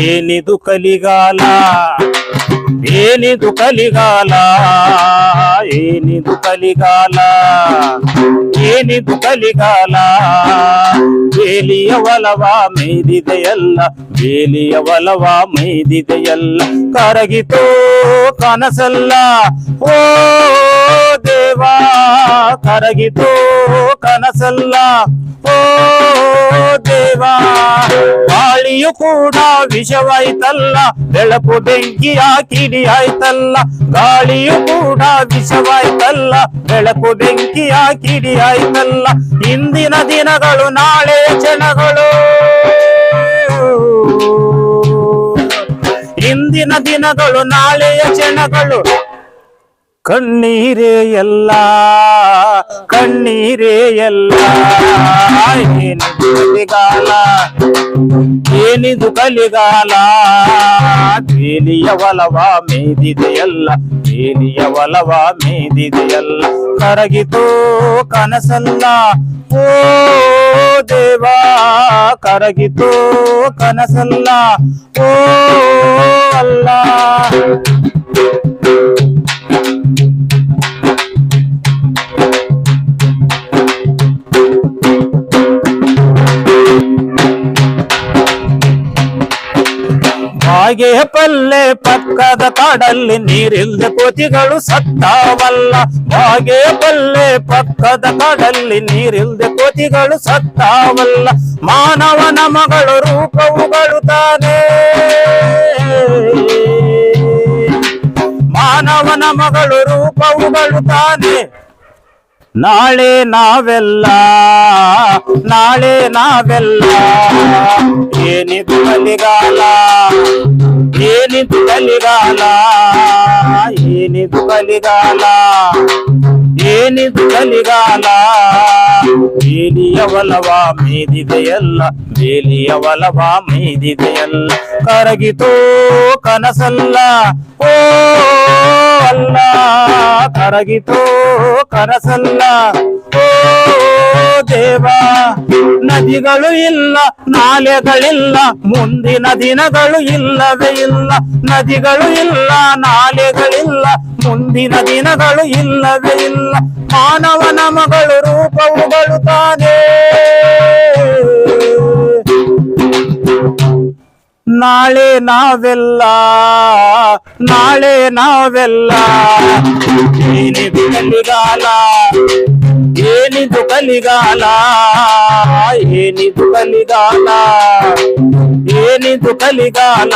ಏನಿದು ಕಲಿಗಾಲ, ಏನಿದು ಕಲಿಗಾಲ, ಏನಿದು ಕಲಿಗಾಲ, ಏನಿದು ಕಲಿಗಾಲ. ಬೇಲಿಯ ಒಲವ ಮೇದಿದೆಯಲ್ಲ, ಬೇಲಿಯ ಒಲವ ಮೇದಿದೆಯಲ್ಲ. ಕರಗಿತೋ ಕನಸಲ್ಲ ಓ ದೇವಾ, ಕರಗಿತೋ ಕನಸಲ್ಲ ಓ ದೇವಾ. ಗಾಳಿಯು ಕೂಡ ವಿಷವಾಯ್ತಲ್ಲ, ಬೆಳಕು ಬೆಂಕಿಯ ಕಿಡಿಯಾಯ್ತಲ್ಲ. ಗಾಳಿಯು ಕೂಡ ವಿಷವಾಯ್ತಲ್ಲ, ಬೆಳಕು ಬೆಂಕಿಯ ಕಿಡಿಯಾಯ್ತಲ್ಲ. ಇಂದಿನ ದಿನಗಳು ನಾಳೆ ಕ್ಷಣಗಳು, ಇಂದಿನ ದಿನಗಳು ನಾಳೆಯ ಕ್ಷಣಗಳು. ಕಣ್ಣೀರೇ ಎಲ್ಲ, ಕಣ್ಣೀರೇ ಎಲ್ಲ. ಏನಿದು ಕಲಿಗಾಲ, ಏನಿದು ಕಲಿಗಾಲ. ಬೇಲಿಯ ಒಲವ ಮೇದಿದೆಯಲ್ಲ, ಬೇಲಿಯ ಒಲವ ಮೇದಿದೆಯಲ್ಲ. ಕರಗಿತೋ ಕನಸಲ್ಲ ಓ ದೇವಾ, ಕರಗಿತೋ ಕನಸಲ್ಲ ಓ ಅಲ್ಲ. ಹಾಗೆ ಪಲ್ಲೆ ಪಕ್ಕದ ಕಾಡಲ್ಲಿ ನೀರಿಲ್ದೆ ಕೋತಿಗಳು ಸತ್ತಾವಲ್ಲ. ಹಾಗೆ ಪಲ್ಲೆ ಪಕ್ಕದ ಕಾಡಲ್ಲಿ ನೀರಿಲ್ದೆ ಕೋತಿಗಳು ಸತ್ತಾವಲ್ಲ. ಮಾನವನ ಮಗಳು ರೂಪವುಗಳು ತಾನೇ, ಮಾನವನ ಮಗಳು ರೂಪವುಗಳು ತಾನೇ. ನಾಳೆ ನಾವೆಲ್ಲ, ನಾಳೆ ನಾವೆಲ್ಲ. ಏನಿದು ಕಲಿಗಾಲ, ಏನಿದು ಕಲಿಗಾಲ, ಏನಿದು ಕಲಿಗಾಲ, ಏನಿದು ಕಲಿಗಾಲ. ಬೇಲಿಯ ಒಲವ ಮೇದಿದೆಯಲ್ಲ, ಬೇಲಿಯ ಒಲವ ಮೇದಿದೆಯಲ್ಲ. ಕರಗಿತೋ ಕನಸಲ್ಲ ಓ ಅಲ್ಲ, ಕರಗಿತೋ ಕನಸಲ್ಲ ಓ ದೇವಾ. ನದಿಗಳು ಇಲ್ಲ, ನಾಲೆಗಳಿಲ್ಲ, ಮುಂದಿನ ದಿನಗಳು ಇಲ್ಲವೇ ಇಲ್ಲ. ನದಿಗಳು ಇಲ್ಲ, ನಾಲೆಗಳಿಲ್ಲ, ಮುಂದಿನ ದಿನಗಳು ಇಲ್ಲವೇ ಇಲ್ಲ. ಮಾನವನ ಮಗಳು ರೂಪವುಗಳು ತಾನೇ. ನಾಳೆ ನಾವೆಲ್ಲ, ನಾಳೆ ನಾವೆಲ್ಲ. ಏನಿದು ಕಲಿಗಾಲ, ಏನಿದು ಕಲಿಗಾಲ, ಏನಿದು ಕಲಿಗಾಲ, ಏನಿದು ಕಲಿಗಾಲ.